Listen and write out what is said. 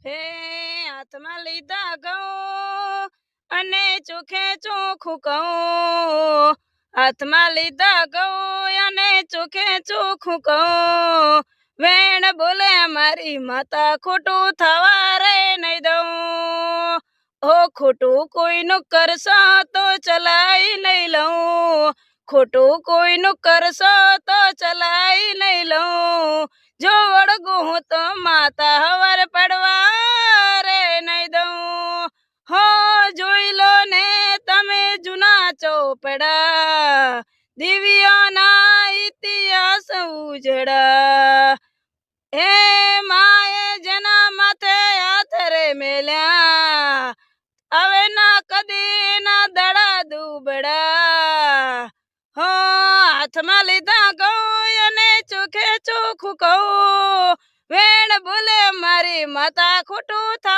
હે હાથમાં લીધા ઘઉં અને ચોખે ચોખ્ખું કહું. હાથમાં લીધા ઘઉં અને ચોખે ચોખ્ખું કહું. વેણ બોલે મારી માતા ખોટું થવા રે નહીં દઉં. ઓ ખોટું કોઈનું કરશો તો ચલાઈ નહીં લઉં. ખોટું કોઈનું કરશો તો ચલાઈ નહીં લઉં. જો વળગું હું તો માતા હવાર પડવા રે નહીં દઉં. હો જોઈ લો ને તમે જૂના ચોપડા, દિવ્યોના ઇતિહાસ ઉજડા. હે માએ જેના માથે હાથ રે મેલ્યા, હવે ના કદી ના દડા દુબડા. હો હાથમાં લીધા ઘઉં અને ચોખે ચોખ્ખું કહું. વેણ બોલે મારી માતા ખોટું થાય